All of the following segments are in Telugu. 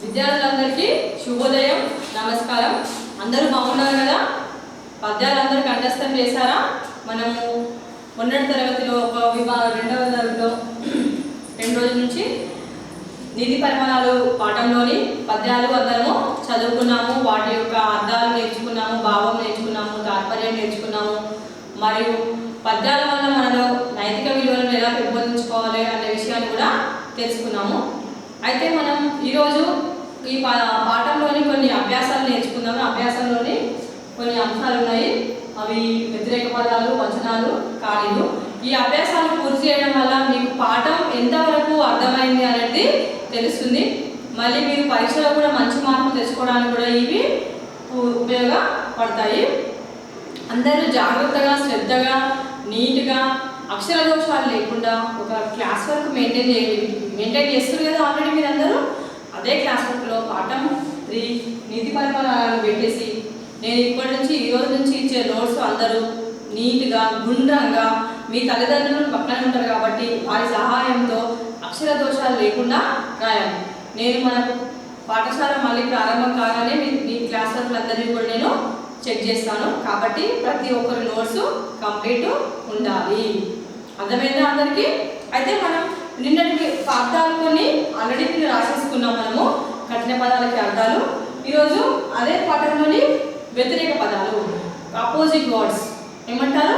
విద్యార్థులందరికీ శుభోదయం, నమస్కారం. అందరూ బాగున్నారు కదా? పద్యాలందరూ కంఠస్థం చేశారా? మనము మొన్నటి తరగతిలో రెండవ తరగతిలో 2 రోజుల నుంచి నీతి పరిమాణాలు పాఠంలోని పద్యాలు అందరము చదువుకున్నాము. వాటి యొక్క అర్థాలు నేర్చుకున్నాము, భావం నేర్చుకున్నాము, తాత్పర్యం నేర్చుకున్నాము. మరియు పద్యాల వల్ల మనలో నైతిక విలువలను ఎలా పెంపొందించుకోవాలి అనే విషయాన్ని కూడా తెలుసుకున్నాము. అయితే మనం ఈరోజు ఈ పాఠంలోని కొన్ని అభ్యాసాలు నేర్చుకుందాము. అభ్యాసంలోని కొన్ని అంశాలు ఉన్నాయి. అవి వ్యతిరేక పదాలు, వచనాలు, ఖాళీలు. ఈ అభ్యాసాలు పూర్తి చేయడం వల్ల మీకు పాఠం ఎంతవరకు అర్థమైంది అనేది తెలుస్తుంది. మళ్ళీ మీరు పరీక్షలో కూడా మంచి మార్కులు తెచ్చుకోవడానికి కూడా ఇవి ఉపయోగపడతాయి. అందరూ జాగ్రత్తగా, శ్రద్ధగా, నీట్గా, అక్షర దోషాలు లేకుండా ఒక క్లాస్ వర్క్ మెయింటైన్ చేస్తారు కదా ఆల్రెడీ మీరు అందరూ. అదే క్లాస్ వర్క్లో పాఠం 3 నీతి పరిపాలనలు పెట్టేసి నేను ఇప్పటి నుంచి ఈ రోజు నుంచి ఇచ్చే నోట్స్ అందరూ నీట్గా, గుండ్రంగా, మీ తల్లిదండ్రులు పక్కన ఉంటారు కాబట్టి వారి సహాయంతో అక్షర దోషాలు లేకుండా రాయాలి. నేను మనకు పాఠశాల మళ్ళీ ప్రారంభం కాగానే మీ క్లాస్ వర్క్లు అందరినీ కూడా నేను చెక్ చేస్తాను. కాబట్టి ప్రతి ఒక్కరి నోట్స్ కంప్లీట్ ఉండాలి. అర్థమైందా అందరికీ? అయితే మనం నిన్నటి అర్థాలు కొన్ని ఆల్రెడీ రాసేసుకున్నాం. మనము కఠిన పదాలకి అర్థాలు. ఈరోజు అదే పాఠంలోని వ్యతిరేక పదాలు, ఆపోజిట్ వర్డ్స్ ఏమంటారు?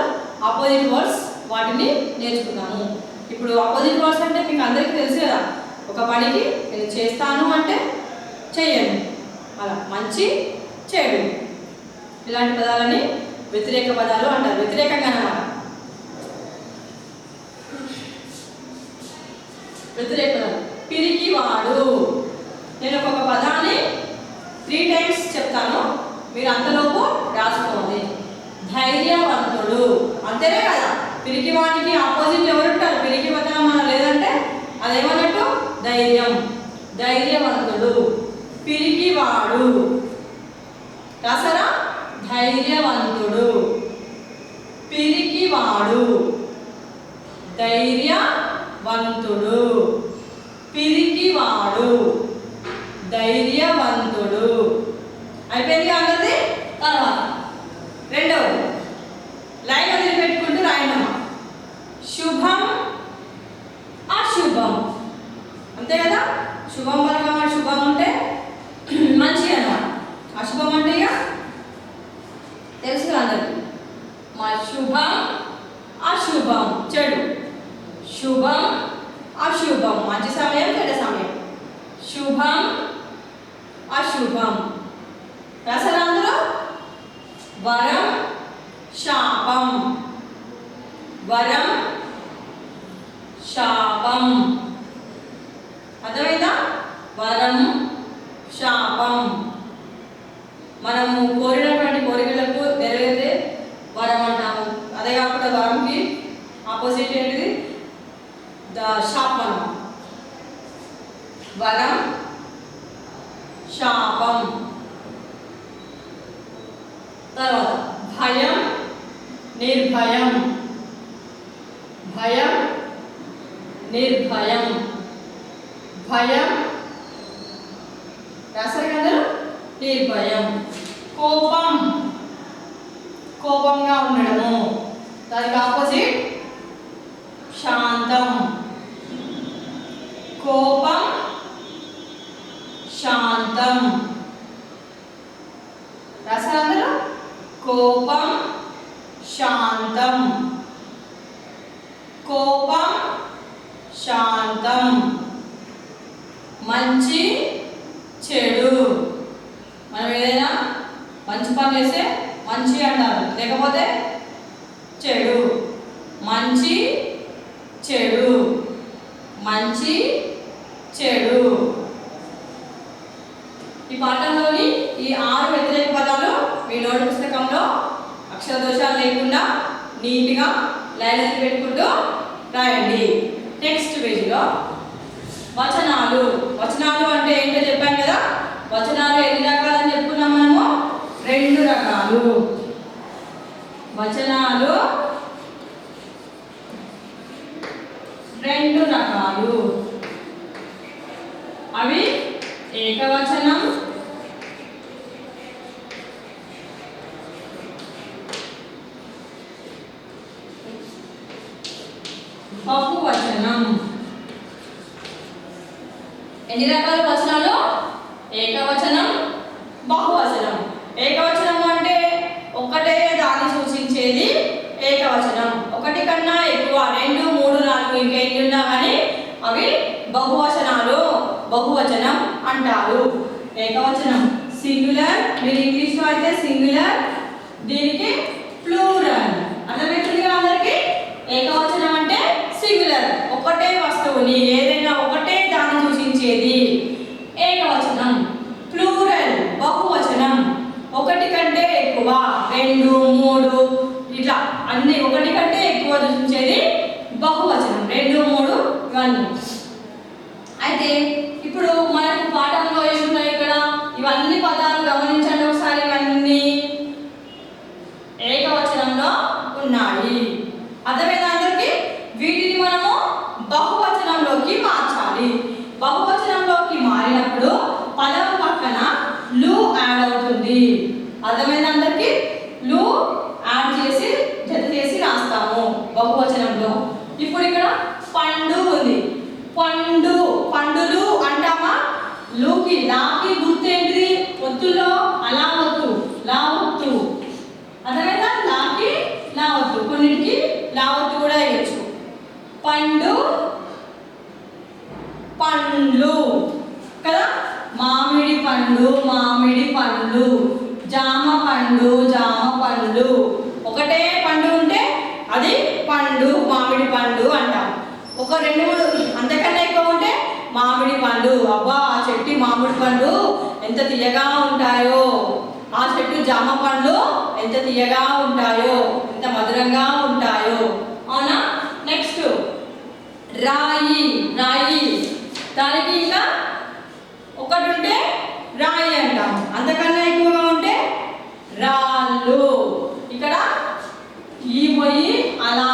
ఆపోజిట్ వర్డ్స్, వాటిని నేర్చుకున్నాము. ఇప్పుడు ఆపోజిట్ వర్డ్స్ అంటే మీకు అందరికీ తెలుసు కదా. ఒక పనికి నేను చేస్తాను అంటే చెయ్యను, అలా మంచి, చెడు, ఇలాంటి పదాలని వ్యతిరేక పదాలు అంటారు. వ్యతిరేకంగా అన్నమాట. వ్యతిరేక పదాలు. పిరికివాడు. నేను ఒక పదాన్ని 3 times చెప్తాను, మీరు అంతలోపు రాసుకోవాలి. ధైర్యవంతుడు. అంతేనే కదా. పిరికివాడికి ఆపోజిట్ ఎవరుంటారు? పిరికి పదం మన లేదంటే అదేమన్నట్టు? ధైర్యం. ధైర్యవంతుడు. పిరికివాడు. రాసారా? ధైర్యవంతుడు, పిరికివాడు, ధైర్యవంతుడు, పిరికివాడు, ధైర్యవంతుడు. అయిపోయింది అందరిది. తర్వాత రెండవది లైన్ వదిలిపెట్టుకుంటూ రాయడమా. శుభం, అశుభం. అంతే కదా. శుభం పలకమా. శుభం అంటే మంచి అన్నమాట. అశుభం అంటే ఇక తెలుసు కదా అందరికి. మా శుభం, అశుభం, చెడు. శుభం, అశుభం, మంచి సమయం, చెడ్డ సమయం. శుభం, అశుభం. రాసారా అందులో? వరం, శాపం. వరం, శాపం. అర్థమైందా? వరం, శాపం. మనము కోరినటువంటి కోరికలకు నెరవేరే వరం అంటాము. అదే కాకుండా వరంకి ఆపోజిట్ ఏంటిది? శాపం. వరం, శాపం. తర్వాత భయం, నిర్భయం. భయం, నిర్భయం. భయం రాసారు కదా. నిర్భయం. కోపం, కోపంగా ఉండడము. దానికి ఆపోజిట్ శాంతం. కోపం, శాంతం. రాసారు అందరూ? కోపం, శాంతం. కోపం, శాంతం. మంచి, చెడు. మనం ఏదైనా మంచి పని చేస్తే మంచి అంటారు, లేకపోతే చెడు. మంచి, చెడు. మంచి, చెడు. ఈ పాఠంలోని ఈ 6 వ్యతిరేక పదాలు మీ నోట్ పుస్తకంలో అక్షర దోషాలు లేకుండా నీట్గా లైన్ పెట్టుకుంటూ రాయండి. నెక్స్ట్ పేజీలో వచనాలు. వచనాలు అంటే ఏంటో చెప్పాను కదా. వచనాలు ఎన్ని రకాలని చెప్పుకున్నాం మనము? 2 రకాలు. వచనాలు 2 రకాలు. అవి ఏకవచనం బహువచనం. ఎన్ని రకాల వచనాలు? ఏకవచనం, బహువచనం. ఏకవచనం అంటే ఒకటే దాన్ని సూచించేది ఏకవచనం. ఒకటి కన్నా ఎక్కువ 2, 3, 4 ఇంకా ఎన్ని ఉన్నా కానీ అవి బహువచనాలు, బహువచనం అంటారు. ఏకవచనం సింగులర్, మీరు ఇంగ్లీష్లో అయితే సింగులర్, దీనికి ప్లూరల్. అర్థమవుతుందిగా అందరికీ? ఏకవచనం అంటే సింగులర్, ఒకటే వస్తువుని ఏదైనా ఒకటే దాన్ని సూచించేది ఏకవచనం. ప్లూరల్ బహువచనం, ఒకటి కంటే ఎక్కువ 2, 3 ఇట్లా అన్ని ఒకటి కంటే ఎక్కువ సూచించేది బహువచనం. 2, 3 ఇవన్నీ. అయితే ఇప్పుడు మనకు పాఠంలో ఏమున్నాయి ఇక్కడ? ఇవన్నీ పదాలు గమనించండి ఒకసారి. ఇవన్నీ ఏకవచనంలో ఉన్నాయి. అర్థమైందా అందరికీ? వీటిని మనము బహువచనంలోకి మార్చాలి. బహువచనంలోకి మారినప్పుడు పదం పక్కన లు యాడ్ అవుతుంది. అర్థమైందా అందరికీ? లు యాడ్ చేసి జత చేసి రాస్తాము బహువచనంలో. ఇప్పుడు ఇక్కడ పండు ఉంది. పండు, పండులు అంటామా? లూకి లాకి గుర్తు ఏంటిది? ఒత్తులో అలా ఒత్తు, లా ఒత్తు. అర్థమైందా? లాకి లా ఒత్తు, కొన్నిటికి లా ఒత్తు కూడా వేయచ్చు. పండు, పండ్లు కదా. మామిడి పండు, మామిడి పండ్లు. జామ పండు, జామ పండ్లు. ఒకటే పండు ఉంటే అది పండు, మామిడి పండు అంటాం. ఒక 2, 3 అంతకన్నా ఎక్కువ ఉంటే మామిడి పండు. అబ్బా ఆ చెట్టు మామిడి పండు ఎంత తీయగా ఉంటాయో, ఆ చెట్టు జామ పండ్లు ఎంత తీయగా ఉంటాయో, ఎంత మధురంగా ఉంటాయో. అవునా? నెక్స్ట్ రాయి, రాయి. దానికి ఇంకా ఒకటి ఉంటే రాయి అంటాం, అంతకన్నా ఎక్కువగా ఉంటే రాళ్ళు. ఇక్కడ ఈ పోయి అలా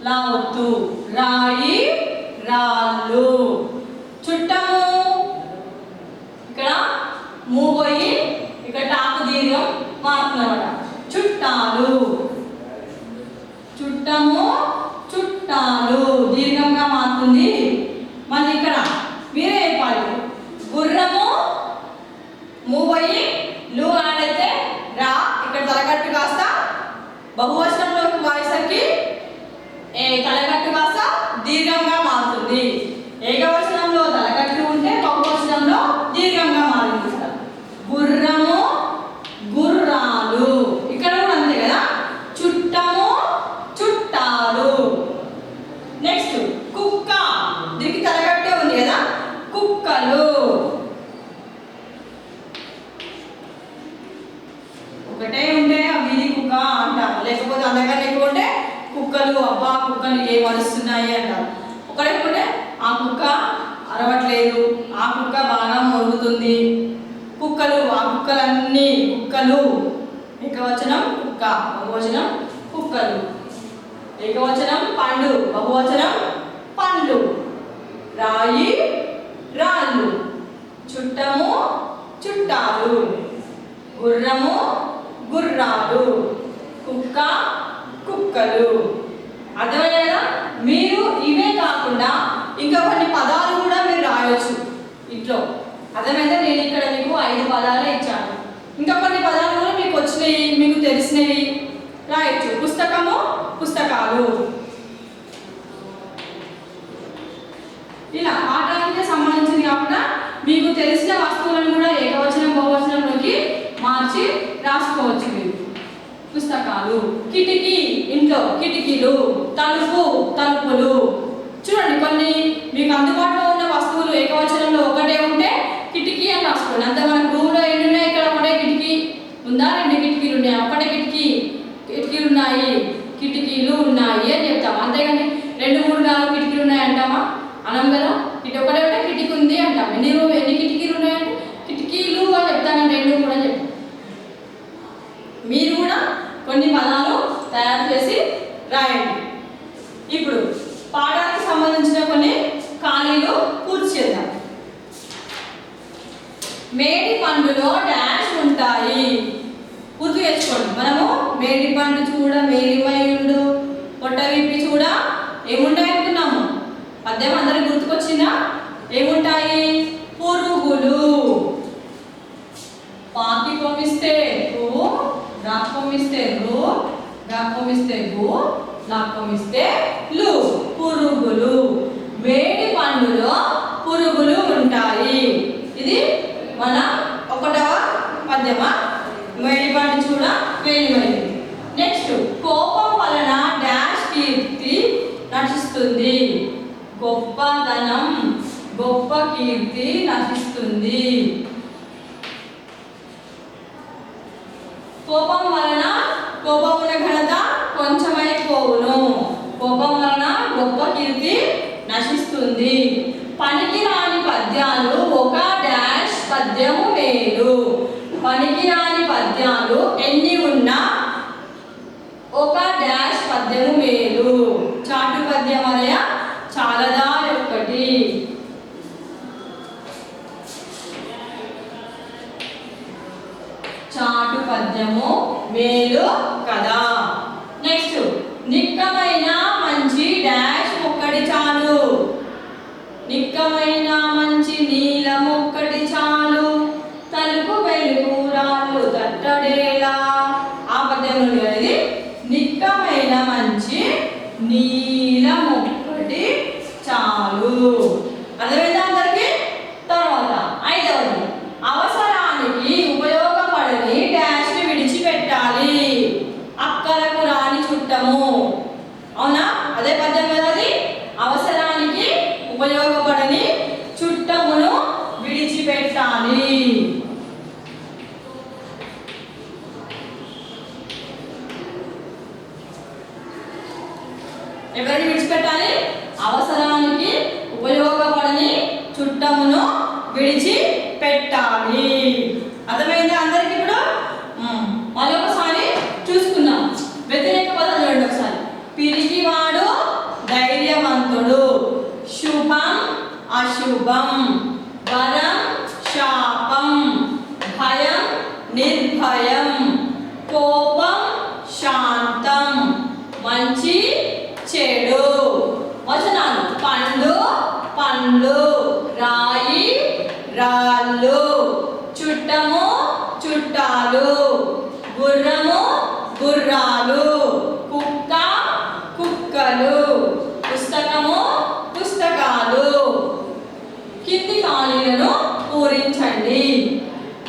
లా వద్దు, రాయి రాళ్ళు. చుట్టము, ఇక్కడ మూ పోయి ఇక్కడ టాకు దీర్ఘం మారుతుందన్నమాట. చుట్టాలు, చుట్టము చుట్టాలు దీర్ఘంగా మారుతుంది. మళ్ళీ ఇక్కడ మీరే చెప్పాలి. గుర్రము మూ పోయి లు ఆడైతే రా, ఇక్కడ తలగట్టు కాస్త బహువచనంలోకి వాయిసరికి తలగట్టు కాస్త దీర్ఘంగా మారుతుంది. ఏకవచనంలో తలగట్టు ఉంటే బహువచనంలో దీర్ఘంగా మారింది. గుర్రము గుర్రాలు, ఇక్కడ కూడా అంతే కదా. చుట్టము చుట్టాలు. నెక్స్ట్ కుక్క, దీనికి తలగట్టే ఉంది కదా, కుక్కలు. ఒకటే ఉంటే వీధి కుక్క అంటారు, లేకపోతే అంతకన్నా ఎక్కువ ఉంటే కుక్కలు. అబ్బా కుక్కలు ఏం అరుస్తున్నాయి అంటారు. ఒకటే ఉంటే ఆ కుక్క అరవట్లేదు, ఆ కుక్క బాగా మొరుగుతుంది. కుక్కలు, ఆ కుక్కలన్నీ కుక్కలు. ఏకవచనం కుక్క, బహువచనం కుక్కలు. ఏకవచనం పండు, బహువచనం పండ్లు. రాయి రాళ్ళు. చుట్టము చుట్టాలు. గుర్రము గుర్రాలు. కుక్క కుక్కలు. అర్థమయ్యేదా? మీరు ఇవే కాకుండా ఇంకా కొన్ని పదాలు కూడా మీరు రాయొచ్చు ఇంట్లో. అర్థమైందా? నేను ఇక్కడ మీకు 5 పదాలే ఇచ్చాను. ఇంకా కొన్ని పదాలు కూడా మీకు వచ్చినవి, మీకు తెలిసినవి రాయొచ్చు. పుస్తకము పుస్తకాలు. ఇలా పాఠానికి సంబంధించింది కాకుండా మీకు తెలిసిన వస్తువులను కూడా ఏకవచనం బహువచనంలోకి మార్చి రాసుకోవచ్చు మీరు. పుస్తకాలు. కిటికీ, ఇంట్లో కిటికీలు. తలుపు తలుపులు. చూడండి, కొన్ని మీకు అందుబాటులో ఉన్న వస్తువులు ఏకవచనంలో ఒకటే ఉంటే కిటికీ అని రాసుకోండి. అంత మన రూమ్లో ఎన్ని ఉన్నాయి? ఇక్కడ ఒకటే కిటికీ ఉందా? 2 కిటికీలు ఉన్నాయి. ఒకటే కిటికీలు ఉన్నాయి, కిటికీలు ఉన్నాయి అని చెప్తాం. అంతేగాని 2, 3, 4 కిటికీలు ఉన్నాయి అంటామా? అనం కదా. ఇటు ఒకటే ఉంటే కిటికీ ఉంది అంటాం. ఎన్ని కిటికీలు ఉన్నాయంటే కిటికీలు అని చెప్తానంటే 2 కూడా చెప్తాం. మీరు కూడా కొన్ని పదాలు తయారు చేసి రాయండి. ఇప్పుడు పాఠానికి సంబంధించిన కొన్ని ఖాళీలు పూర్తి చేద్దాం. మేడి పండులో డాష్ ఉంటాయి. గుర్తు తెచ్చుకోండి. మనము మేడి పండు చూడ మేలిమైండు పొట్ట విప్పి చూడ ఏముంటాయి అనుకున్నాము. పద్యం అందరికి గుర్తుకొచ్చిందా? ఏముంటాయి? పురుగులు. పాకి కొమ్మిస్తే రు, రా కొమ్మిస్తే రు, రా కొమ్మిస్తే గు, లా కొమ్మిస్తే లు. పురుగులు. మేడి పండులో పురుగులు ఉంటాయి. ఇది మన 1వ పద్యమా. మేడి పండు చూడ మేలిమైంది. నెక్స్ట్, కోపం వలన డాష్ కీర్తి నశిస్తుంది. గొప్పదనం, గొప్ప కీర్తి నశిస్తుంది. కోపం వలన కోపమున ఘనత కొంచెమైపోవును. కోపం వలన గొప్ప కీర్తి నశిస్తుంది. పనికిరాని పద్యాలు ఒక డాష్ పద్యము మేలు. పనికిరాని పద్యాలు ఎన్ని ఉన్నా ఒక డాష్ పద్యము మేలు. చాటు పద్యం అనయ చాలదా ఒక్కటి. చాటు పద్యము మేలు కదా. నెక్స్ట్, నిక్కమైన మంచి డాష్ ఒక్కటి చాలు. నిక్కమైన మంచి నీలం ఒక్కటి చాలు. తలుపు వెలుగు రాళ్ళు తట్టడేలా. ఆ పద్యం నుండి అనేది నిక్కమైన మంచి నీలం ఒక్కటి చాలు. అర్థమైందా అందరికి? తర్వాత 5వది, అవసరానికి ఉపయోగపడని డాష్ ని విడిచిపెట్టాలి. అక్కరకు రాని చుట్టము. అవునా? అదే పద్యం కదా అది. అవసరానికి ఉపయోగపడని చుట్టమును విడిచిపెట్టాలి. ఎవరిని విడిచిపెట్టాలి? అవసరానికి ఉపయోగపడని చుట్టమును విడిచిపెట్టాలి. అర్థమైందా అందరికి? ఇప్పుడు మళ్ళీ ఒకసారి చూసుకుందాం. వ్యతిరేక పదం చూడండి ఒకసారి. పిరికివాడు ధైర్యవంతుడు. శుభం అశుభం. వరం శాపం. భయం నిర్భయం. కోపం శాంతం. మంచి చెడు. వచనాలు: పండు పండ్లు, రాయి రాళ్ళు, చుట్టము చుట్టాలు, గుర్రము గుర్రాలు, కుక్క కుక్కలు, పుస్తకము పుస్తకాలు. కింది ఖాళీలను పూరించండి.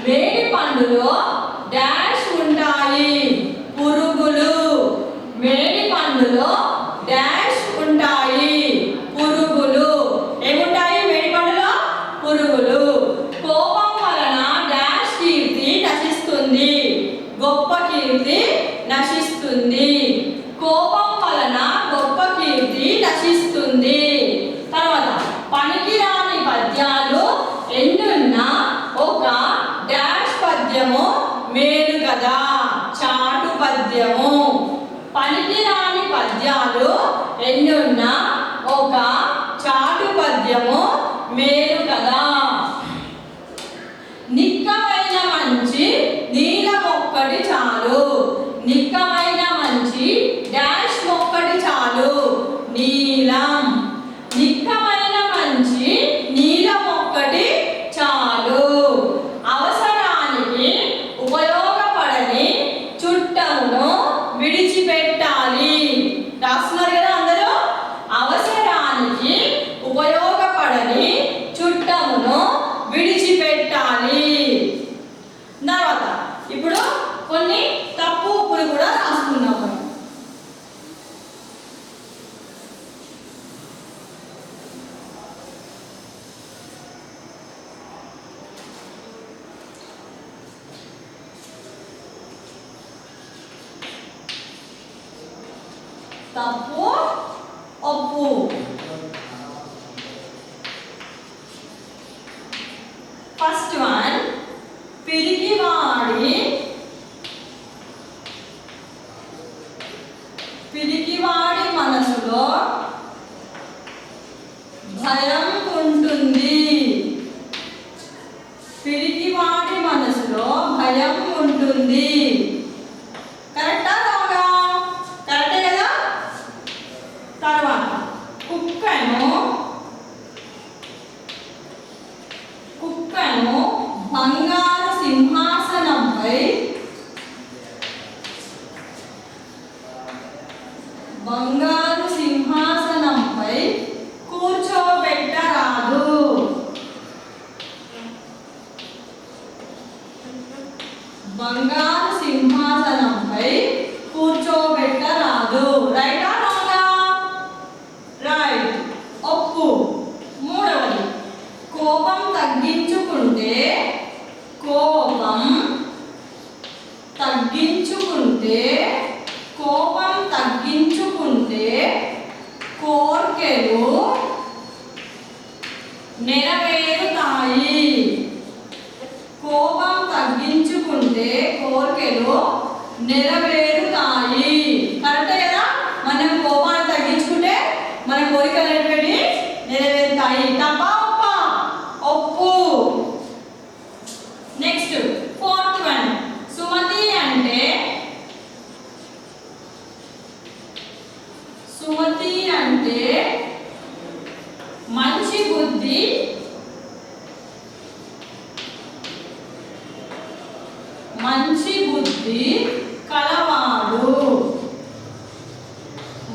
మేడి పండులో డాష్ ఉంటాయి. పురుగులు. మేడి పండులో డాష్ ఉంటాయి. పురుగులు. ఏముంటాయి మేడి పండులో? పురుగులు. కోపం వలన డాష్ కీర్తి నశిస్తుంది. గొప్ప కీర్తి నశిస్తుంది. కోపం వలన గొప్ప కీర్తి నశిస్తుంది. తర్వాత, పనికిరాని పద్యాలు ఎన్నున్నా ఒక డాష్ పద్యము మేలు కదా. చాటు పద్యము. పనికిరాని పద్యాలు ఎన్నున్నా ఒక చాటు పద్యము మేలు కదా. నిక్కమైన మంచి నీలం ఒక్కటి చాలు. నిక్కమైన మంచి డాష్ ఒక్కటి చాలు. నీలం. నిక్కమైన మంచి నీలం ఒక్కటి చాలు. అవసరానికి ఉపయోగపడని చుట్టమును విడిచిపెట్టాలి. రాస్తున్నారు కదా అందరూ? అవసరానికి ఉపయోగపడని చుట్టమును విడిచిపెట్టాలి. తర్వాత ఇప్పుడు కొన్ని తప్పు ఉప్పులు కూడా రాసుకున్నాం మనం. తప్పు ఒప్పు. ఫస్ట్ వన్, పిరికివాడి మనసులో భయం ఉంటుంది. పిరికివాడి భయం ఉంటుంది. కరెక్టా రాంగా? కరెక్టే కదా. తర్వాత కుక్కను బంగారు సింహాసనంపై కూర్చోబెట్టరాదు. బంగారు సింహాసనంపై కూర్చోబెట్టరాదు. రైటా రాంగా? రైట్. ఒప్పు. మూడవది కోపం తగ్గించుకుంటే కోర్కెలు నెరవేరుతాయి. కోపం తగ్గించుకుంటే కోర్కెలు నెరవేరుతాయి. కరెక్టే కదా. మనం కోపాన్ని తగ్గించుకుంటే మన కోరికలు అనేవి నెరవేరుతాయి. తప్పా ఒప్పా? ఒప్పు. Next fourth one. సుమతి అంటే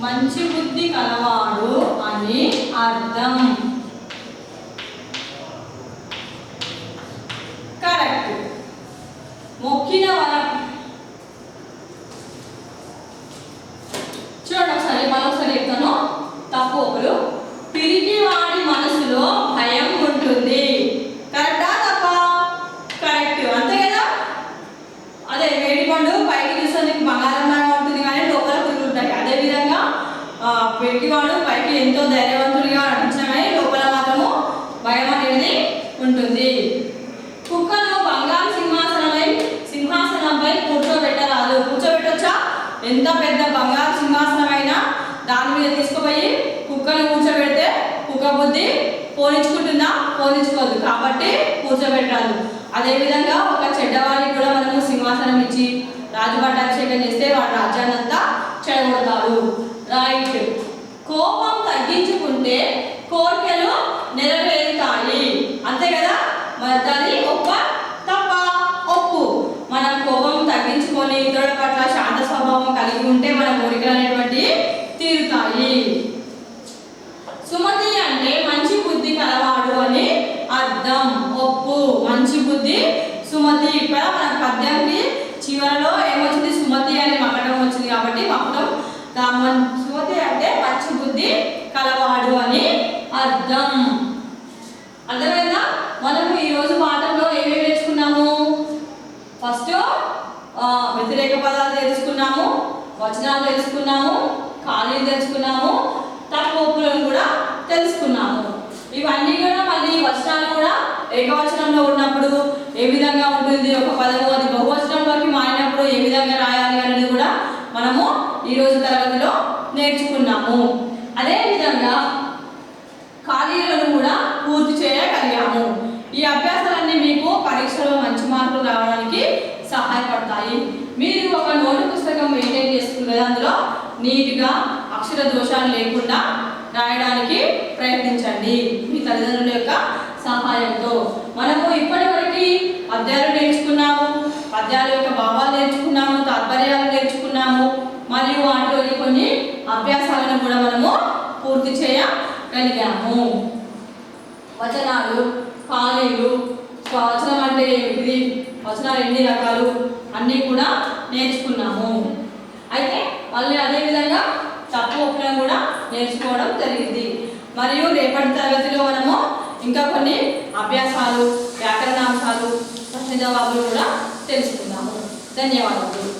మంచి బుద్ధి కలవాడు అని అర్థం. కరెక్ట్. మొక్కిన వరం. చూడండి ఒకసారి మరొకసారి చెప్తాను. తప్పు ఒకరు. పిరికివాడి మనసులో భయం ఉంటుంది. కరెక్టా తప్పా? కరెక్ట్. అంతే కదా. అదే వేడి పండు పైకి చూస్తే బంగారంలాగా ఉంటుంది కానీ లోపల పురుగులు ఉంటాయి. అదేవిధంగా పిరికివాడు పైకి ఎంతో ధైర్యవంతుడిగా నటించినా కానీ లోపల మాత్రము భయం అనేది ఉంటుంది. కుక్కను బంగారు సింహాసనంపై కూర్చోబెట్టరాదు. కూర్చోబెట్టొచ్చా? ఎంత పెద్ద బంగారు సింహాసనం అయినా దాని మీద తీసుకుపోయి కుక్కను కూర్చోబెడితే కుక్క బుద్ధి పోనించుకుంటుందా? పోనించుకోదు. కాబట్టి కూర్చోబెట్టాలి. అదేవిధంగా ఒక చెడ్డవాడికి కూడా మనము సింహాసనం ఇచ్చి రాజుపట్టాభిషేకం చేస్తే వాడు రాజ్యాన్ని అంతా చెడగొడతాడు. రైట్. కోపం తగ్గించుకుంటే కోరికలు నెరవేరుతాయి. అంతే కదా. మరి దాని ఒప్ప తప్ప? ఒప్పు. మనం కోపం తగ్గించుకొని ఇతరుల పట్ల శాంత స్వభావం కలిగి ఉంటే మన కోరికలు అనేటువంటి తీరుతాయి. సుమతి అంటే మంచి బుద్ధి కలవాడు అని అర్థం. ఒప్పు. మంచి బుద్ధి సుమతి. ఇక్కడ మన పద్యానికి చివరలో ఏమొచ్చింది? సుమతి అనే మకటం వచ్చింది కాబట్టి మకటం సుమతి అంటే మంచి బుద్ధి కలవాడు అని అర్థం. అర్థమైందా? మనము ఈరోజు పాఠంలో ఏమేమి నేర్చుకున్నాము? ఫస్ట్ వ్యతిరేక పదాలు తెలుసుకున్నాము, వచనాలు తెలుసుకున్నాము, ఖాళీలు తెలుసుకున్నాము, తక్కువ ఒప్పులను కూడా తెలుసుకున్నాము. ఇవన్నీ కూడా మళ్ళీ వచనాలు కూడా ఏకవచనంలో ఉన్నప్పుడు ఏ విధంగా ఉంటుంది, ఒక పదము అది బహువచనంలోకి మారినప్పుడు ఏ విధంగా రాయాలి అనేది కూడా మనము ఈరోజు తరగతిలో నేర్చుకున్నాము. అదేవిధంగా ఖాళీలను కూడా పూర్తి చేయగలిగాము. ఈ అభ్యాసాలన్నీ మీకు పరీక్షలో మంచి మార్కులు రావడానికి సహాయపడతాయి. మీరు ఒక నోటు పుస్తకం మెయింటైన్ చేసుకునే అందులో నీట్గా అక్షర దోషాలు లేకుండా రాయడానికి ప్రయత్నించండి మీ తల్లిదండ్రుల యొక్క సహాయంతో. మనము ఇప్పటివరకు పద్యాలు నేర్చుకున్నాము, పద్యాల యొక్క భావాలు నేర్చుకున్నాము, తాత్పర్యాలు నేర్చుకున్నాము, మరియు వాటిలోని కొన్ని అభ్యాసాలను కూడా మనము పూర్తి చేయగలిగాము. వచనాలు, ఖాళీలు, వచనం అంటే ఏమిటి, వచనాలు ఎన్ని రకాలు అన్నీ కూడా నేర్చుకున్నాము. అయితే మళ్ళీ అదేవిధంగా తప్పు ఒప్పులను కూడా నేర్చుకోవడం జరిగింది. మరియు రేపటి తరగతిలో మనము ఇంకా కొన్ని అభ్యాసాలు, వ్యాకరణాంశాలు, ప్రశ్న జవాబులు కూడా తెలుసుకుందాము. ధన్యవాదాలు.